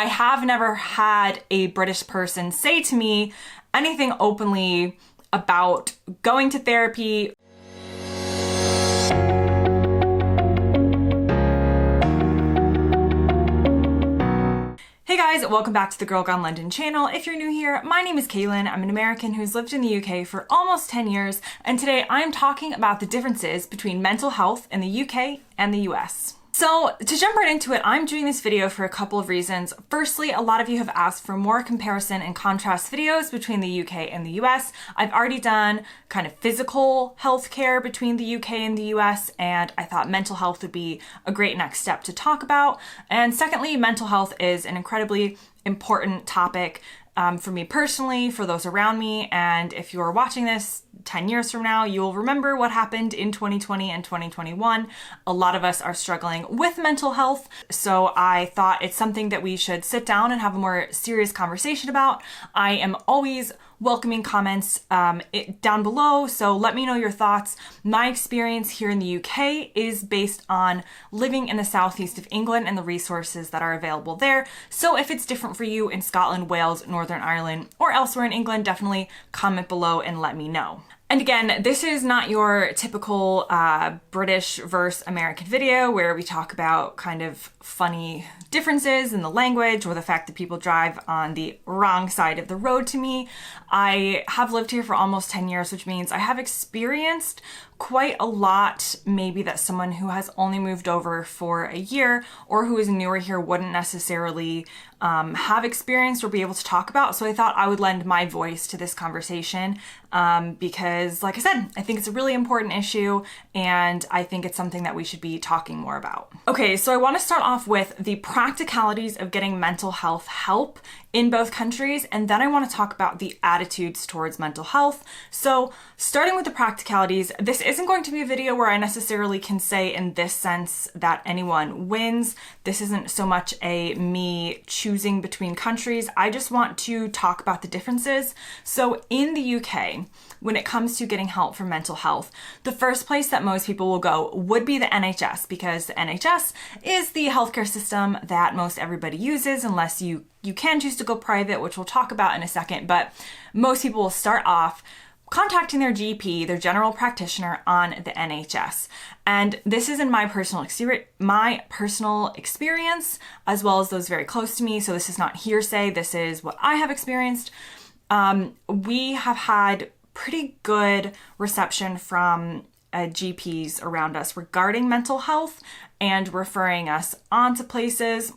I have never had a British person say to me anything openly about going to therapy. Hey guys, welcome back to the Girl Gone London channel. If you're new here, my name is Kaylin. I'm an American who's lived in the UK for almost 10 years, and today I'm talking about the differences between mental health in the UK and the US. So to jump right into it, I'm doing this video for a couple of reasons. Firstly, a lot of you have asked for more comparison and contrast videos between the UK and the US. I've already done kind of physical healthcare between the UK and the US, and I thought mental health would be a great next step to talk about. And secondly, mental health is an incredibly important topic for me personally, for those around me, and if you're watching this 10 years from now, you'll remember what happened in 2020 and 2021. A lot of us are struggling with mental health, so I thought it's something that we should sit down and have a more serious conversation about. I am always welcoming comments down below, so let me know your thoughts. My experience here in the UK is based on living in the southeast of England and the resources that are available there. So if it's different for you in Scotland, Wales, Northern Ireland, or elsewhere in England, definitely comment below and let me know. And again, this is not your typical British versus American video where we talk about kind of funny differences in the language or the fact that people drive on the wrong side of the road to me. I have lived here for almost 10 years, which means I have experienced quite a lot maybe that someone who has only moved over for a year or who is newer here wouldn't necessarily have experienced or be able to talk about. So I thought I would lend my voice to this conversation because, like I said, I think it's a really important issue and I think it's something that we should be talking more about. Okay, so I want to start off with the practicalities of getting mental health help in both countries, and then I want to talk about the attitudes towards mental health. So starting with the practicalities, this isn't going to be a video where I necessarily can say in this sense that anyone wins. This isn't so much a me choosing between countries. I just want to talk about the differences. So in the UK, when it comes to getting help for mental health, the first place that most people will go would be the NHS, because the NHS is the healthcare system that most everybody uses, unless you can choose to go private, which we'll talk about in a second. But most people will start off contacting their GP, their general practitioner, on the NHS. And this is in my personal experience, as well as those very close to me. So this is not hearsay. This is what I have experienced. We have had pretty good reception from GPs around us regarding mental health and referring us on to places.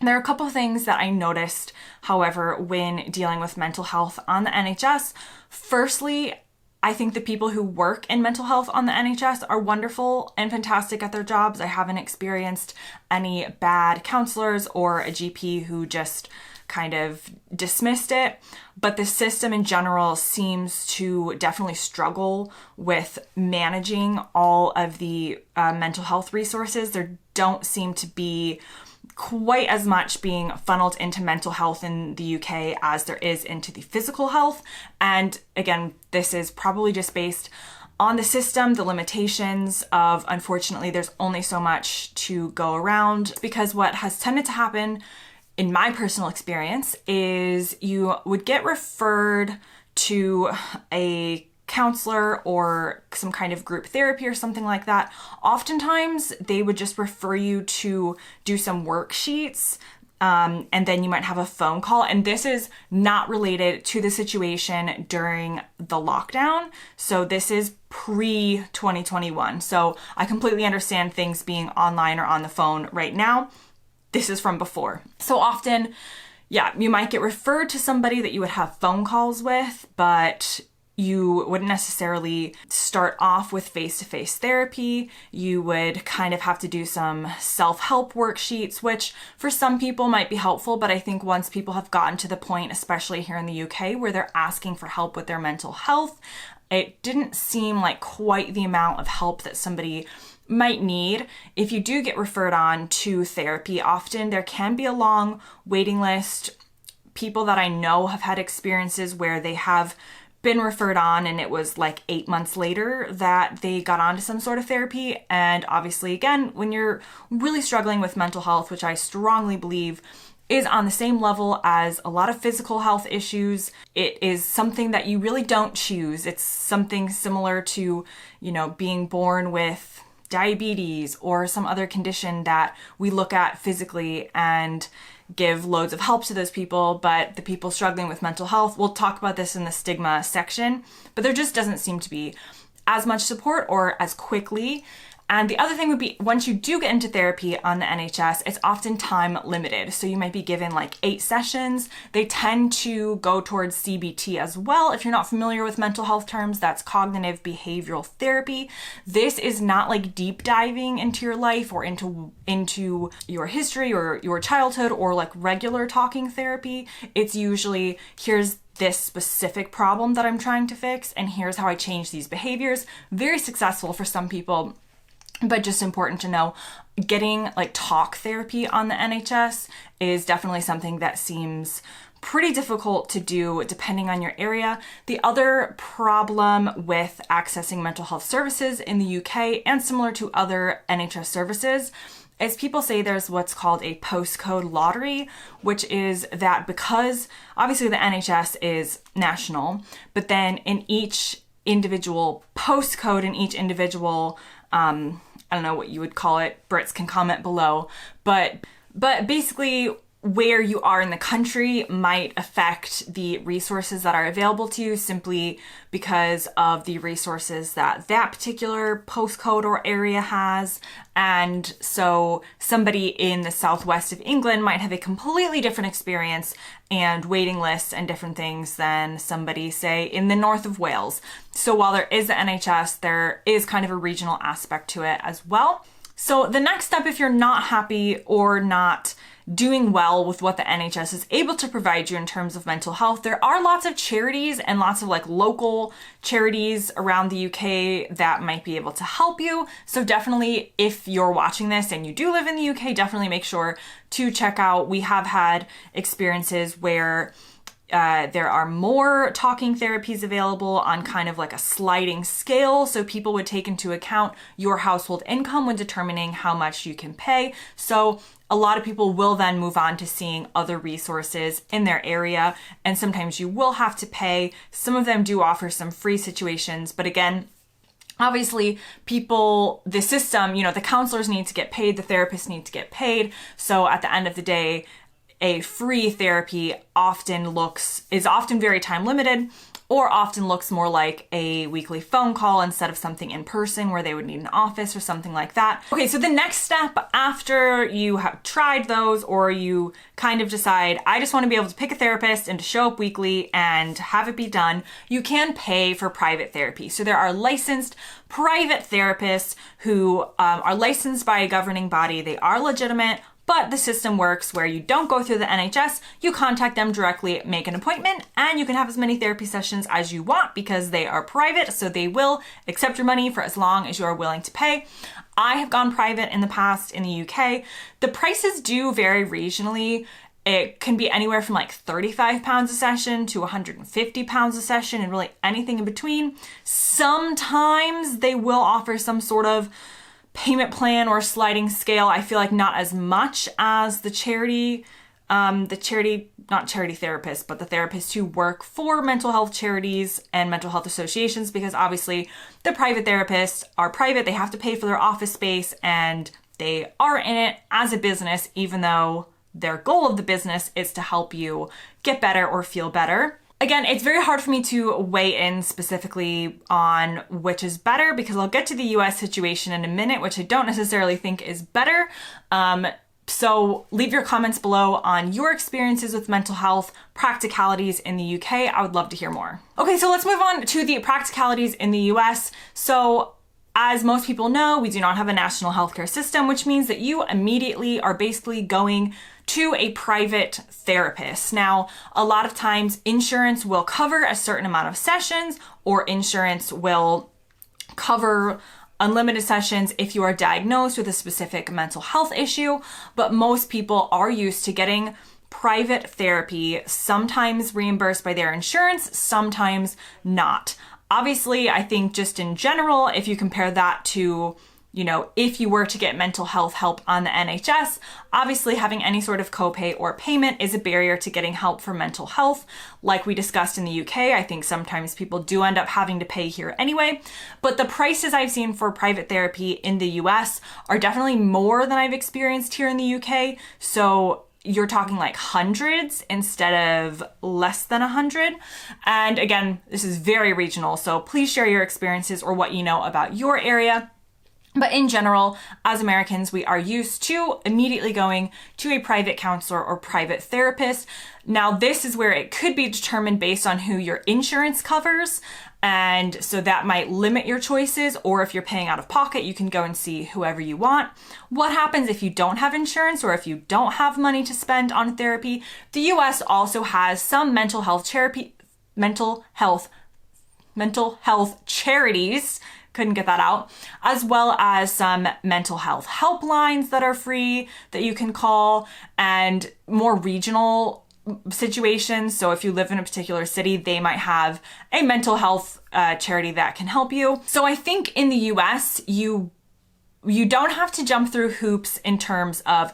There are a couple of things that I noticed, however, when dealing with mental health on the NHS. Firstly, I think the people who work in mental health on the NHS are wonderful and fantastic at their jobs. I haven't experienced any bad counselors or a GP who just kind of dismissed it, but the system in general seems to definitely struggle with managing all of the mental health resources. There don't seem to be quite as much being funneled into mental health in the UK as there is into the physical health. And again, this is probably just based on the system, the limitations of, unfortunately, there's only so much to go around, because what has tended to happen in my personal experience is you would get referred to a counselor or some kind of group therapy or something like that. Oftentimes they would just refer you to do some worksheets, and then you might have a phone call. And this is not related to the situation during the lockdown. So this is pre-2021. So I completely understand things being online or on the phone right now. This is from before. So often, yeah, you might get referred to somebody that you would have phone calls with, but you wouldn't necessarily start off with face-to-face therapy. You would kind of have to do some self-help worksheets, which for some people might be helpful, but I think once people have gotten to the point, especially here in the UK, where they're asking for help with their mental health, it didn't seem like quite the amount of help that somebody might need. If you do get referred on to therapy, often there can be a long waiting list. People that I know have had experiences where they have been referred on and it was like 8 months later that they got onto some sort of therapy. And obviously, again, when you're really struggling with mental health, which I strongly believe is on the same level as a lot of physical health issues. It is something that you really don't choose. It's something similar to, being born with diabetes or some other condition that we look at physically and give loads of help to those people, but the people struggling with mental health, we'll talk about this in the stigma section, but there just doesn't seem to be as much support or as quickly. And the other thing would be, once you do get into therapy on the NHS, it's often time limited. So you might be given like 8 sessions. They tend to go towards CBT as well. If you're not familiar with mental health terms, that's cognitive behavioral therapy. This is not like deep diving into your life or into your history or your childhood or like regular talking therapy. It's usually, here's this specific problem that I'm trying to fix, and here's how I change these behaviors. Very successful for some people, but just important to know, getting like talk therapy on the NHS is definitely something that seems pretty difficult to do depending on your area. The other problem with accessing mental health services in the UK, and similar to other NHS services, is people say there's what's called a postcode lottery, which is that because obviously the NHS is national, but then in each individual postcode, in each individual I don't know what you would call it, Brits can comment below, but basically where you are in the country might affect the resources that are available to you simply because of the resources that that particular postcode or area has. And so somebody in the southwest of England might have a completely different experience and waiting lists and different things than somebody, say, in the north of Wales. So while there is the NHS, there is kind of a regional aspect to it as well. So the next step, if you're not happy or not doing well with what the NHS is able to provide you in terms of mental health, there are lots of charities and lots of like local charities around the UK that might be able to help you. So definitely, if you're watching this and you do live in the UK, definitely make sure to check out. We have had experiences where there are more talking therapies available on kind of like a sliding scale. So people would take into account your household income when determining how much you can pay. So a lot of people will then move on to seeing other resources in their area. And sometimes you will have to pay. Some of them do offer some free situations. But again, obviously the system, the counselors need to get paid, the therapists need to get paid. So at the end of the day, a free therapy is often very time limited, or often looks more like a weekly phone call instead of something in person where they would need an office or something like that. Okay, so the next step after you have tried those, or you kind of decide, I just want to be able to pick a therapist and to show up weekly and have it be done, you can pay for private therapy. So there are licensed private therapists who are licensed by a governing body. They are legitimate. But the system works where you don't go through the NHS, you contact them directly, make an appointment, and you can have as many therapy sessions as you want because they are private, so they will accept your money for as long as you are willing to pay. I have gone private in the past in the UK. The prices do vary regionally. It can be anywhere from like £35 a session to £150 a session, and really anything in between. Sometimes they will offer some sort of payment plan or sliding scale. I feel like not as much as not charity therapists, but the therapists who work for mental health charities and mental health associations, because obviously the private therapists are private. They have to pay for their office space and they are in it as a business, even though their goal of the business is to help you get better or feel better. Again, it's very hard for me to weigh in specifically on which is better because I'll get to the US situation in a minute, which I don't necessarily think is better. So leave your comments below on your experiences with mental health practicalities in the UK. I would love to hear more. Okay, so let's move on to the practicalities in the US. So as most people know, we do not have a national healthcare system, which means that you immediately are basically going to a private therapist. Now, a lot of times insurance will cover a certain amount of sessions, or insurance will cover unlimited sessions if you are diagnosed with a specific mental health issue, but most people are used to getting private therapy, sometimes reimbursed by their insurance, sometimes not. Obviously, I think just in general, if you compare that to if you were to get mental health help on the NHS, obviously having any sort of copay or payment is a barrier to getting help for mental health. Like we discussed in the UK, I think sometimes people do end up having to pay here anyway. But the prices I've seen for private therapy in the US are definitely more than I've experienced here in the UK. So you're talking like hundreds instead of less than 100. And again, this is very regional, so please share your experiences or what you know about your area. But in general, as Americans, we are used to immediately going to a private counselor or private therapist. Now, this is where it could be determined based on who your insurance covers. And so that might limit your choices, or if you're paying out of pocket, you can go and see whoever you want. What happens if you don't have insurance or if you don't have money to spend on therapy? The US also has some mental health charities, couldn't get that out, as well as some mental health helplines that are free that you can call, and more regional situations. So if you live in a particular city, they might have a mental health charity that can help you. So I think in the US, you don't have to jump through hoops in terms of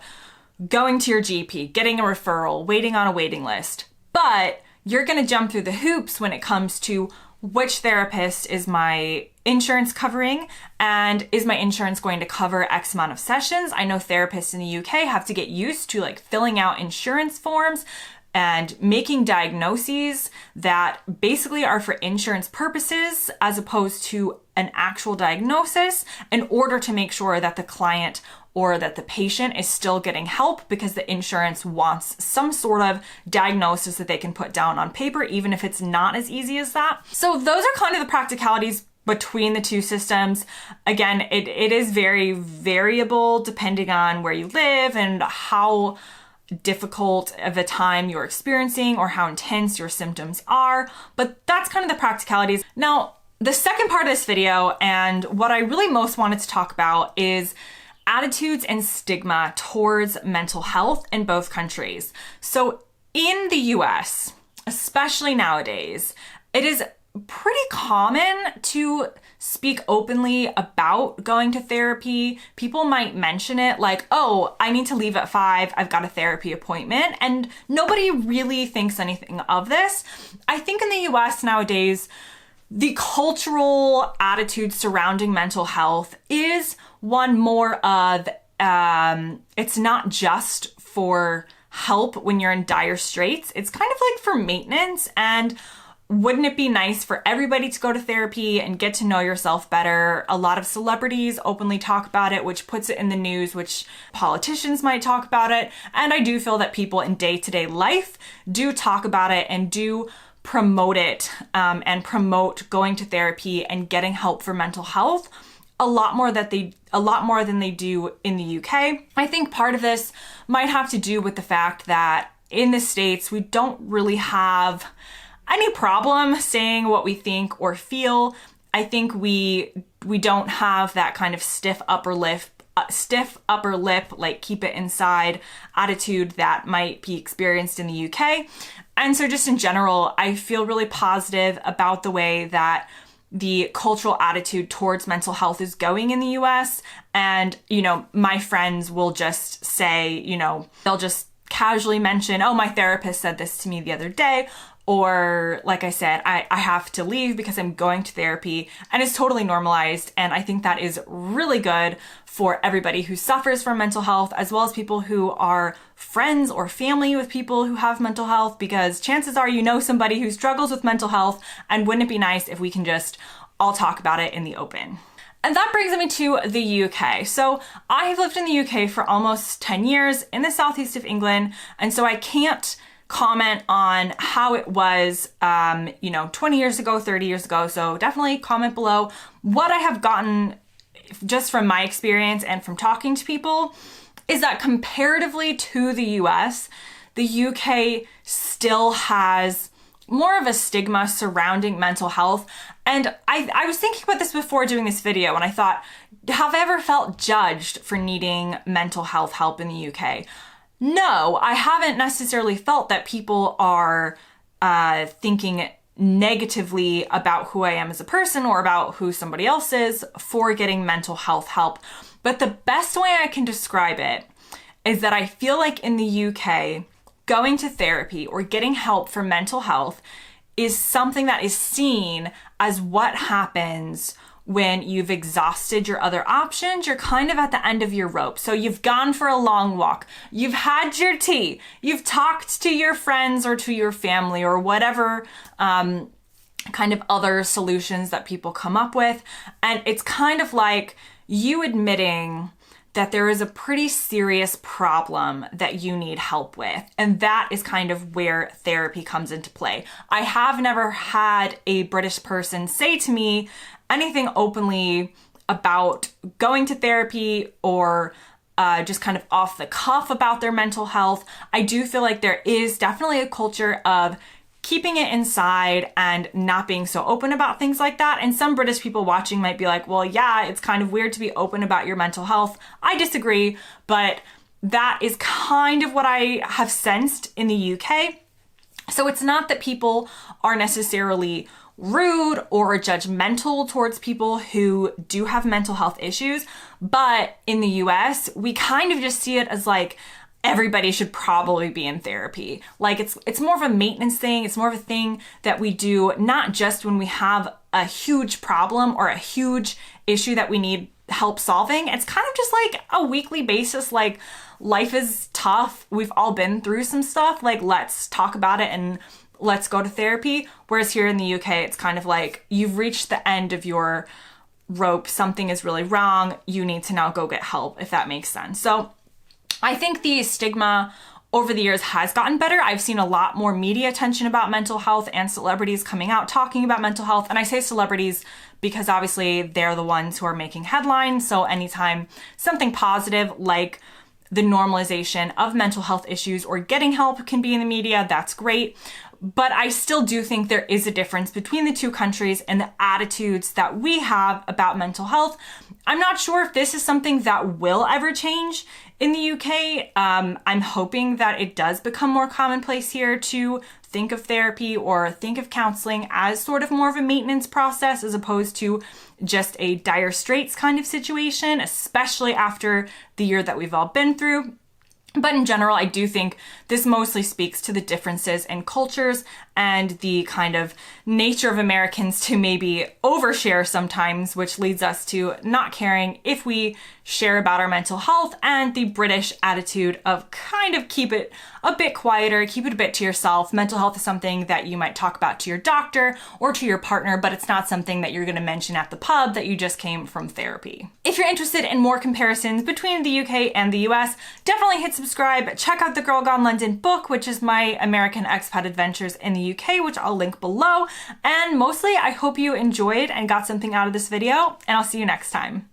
going to your GP, getting a referral, waiting on a waiting list, but you're going to jump through the hoops when it comes to which therapist is my insurance covering, and is my insurance going to cover X amount of sessions? I know therapists in the UK have to get used to like filling out insurance forms and making diagnoses that basically are for insurance purposes as opposed to an actual diagnosis, in order to make sure that the client or that the patient is still getting help, because the insurance wants some sort of diagnosis that they can put down on paper, even if it's not as easy as that. So those are kind of the practicalities between the two systems. Again, it is very variable depending on where you live and how difficult of a time you're experiencing or how intense your symptoms are, but that's kind of the practicalities. Now, the second part of this video, and what I really most wanted to talk about, is attitudes and stigma towards mental health in both countries. So in the US, especially nowadays, it is pretty common to speak openly about going to therapy. People might mention it like, oh, I need to leave at 5, I've got a therapy appointment, and nobody really thinks anything of this. I think in the US nowadays, the cultural attitude surrounding mental health is one more of, it's not just for help when you're in dire straits. It's kind of like for maintenance. And wouldn't it be nice for everybody to go to therapy and get to know yourself better? A lot of celebrities openly talk about it, which puts it in the news, which politicians might talk about it. And I do feel that people in day-to-day life do talk about it and do promote it, and promote going to therapy and getting help for mental health a lot more than they do in the UK. I think part of this might have to do with the fact that in the States, we don't really have any problem saying what we think or feel. I think we don't have that kind of stiff upper lip, like keep it inside attitude that might be experienced in the UK. And so just in general, I feel really positive about the way that the cultural attitude towards mental health is going in the US. And, my friends will just say, they'll just casually mention, oh, my therapist said this to me the other day. Or like I said, I have to leave because I'm going to therapy, and it's totally normalized. And I think that is really good for everybody who suffers from mental health, as well as people who are friends or family with people who have mental health, because chances are you know somebody who struggles with mental health, and wouldn't it be nice if we can just all talk about it in the open? And that brings me to the UK. So I have lived in the UK for almost 10 years in the southeast of England, and so I can't comment on how it was, 20 years ago, 30 years ago. So definitely comment below. What I have gotten just from my experience and from talking to people is that comparatively to the US, the UK still has more of a stigma surrounding mental health. And I was thinking about this before doing this video, and I thought, have I ever felt judged for needing mental health help in the UK? No, I haven't necessarily felt that people are thinking negatively about who I am as a person or about who somebody else is for getting mental health help. But the best way I can describe it is that I feel like in the UK, going to therapy or getting help for mental health is something that is seen as what happens when you've exhausted your other options. You're kind of at the end of your rope. So you've gone for a long walk, you've had your tea, you've talked to your friends or to your family or whatever kind of other solutions that people come up with. And it's kind of like you admitting that there is a pretty serious problem that you need help with. And that is kind of where therapy comes into play. I have never had a British person say to me anything openly about going to therapy or just kind of off the cuff about their mental health. I do feel like there is definitely a culture of keeping it inside and not being so open about things like that. And some British people watching might be like, well, yeah, it's kind of weird to be open about your mental health. I disagree, but that is kind of what I have sensed in the UK. So it's not that people are necessarily rude or judgmental towards people who do have mental health issues, but in the US, we kind of just see it as like, everybody should probably be in therapy. Like it's more of a maintenance thing. It's more of a thing that we do not just when we have a huge problem or a huge issue that we need help solving. It's kind of just like a weekly basis. Like life is tough. We've all been through some stuff. Like let's talk about it and let's go to therapy. Whereas here in the UK, it's kind of like you've reached the end of your rope. Something is really wrong. You need to now go get help, if that makes sense. So I think the stigma over the years has gotten better. I've seen a lot more media attention about mental health and celebrities coming out talking about mental health. And I say celebrities because obviously they're the ones who are making headlines. So anytime something positive like the normalization of mental health issues or getting help can be in the media, that's great. But I still do think there is a difference between the two countries and the attitudes that we have about mental health. I'm not sure if this is something that will ever change in the UK. I'm hoping that it does become more commonplace here to think of therapy or think of counseling as sort of more of a maintenance process as opposed to just a dire straits kind of situation, especially after the year that we've all been through. But in general, I do think this mostly speaks to the differences in cultures and the kind of nature of Americans to maybe overshare sometimes, which leads us to not caring if we share about our mental health, and the British attitude of kind of keep it a bit quieter, keep it a bit to yourself. Mental health is something that you might talk about to your doctor or to your partner, but it's not something that you're going to mention at the pub that you just came from therapy. If you're interested in more comparisons between the UK and the US, definitely hit subscribe. Check out the Girl Gone London book, which is my American expat adventures in the UK, which I'll link below. And mostly, I hope you enjoyed and got something out of this video, and I'll see you next time.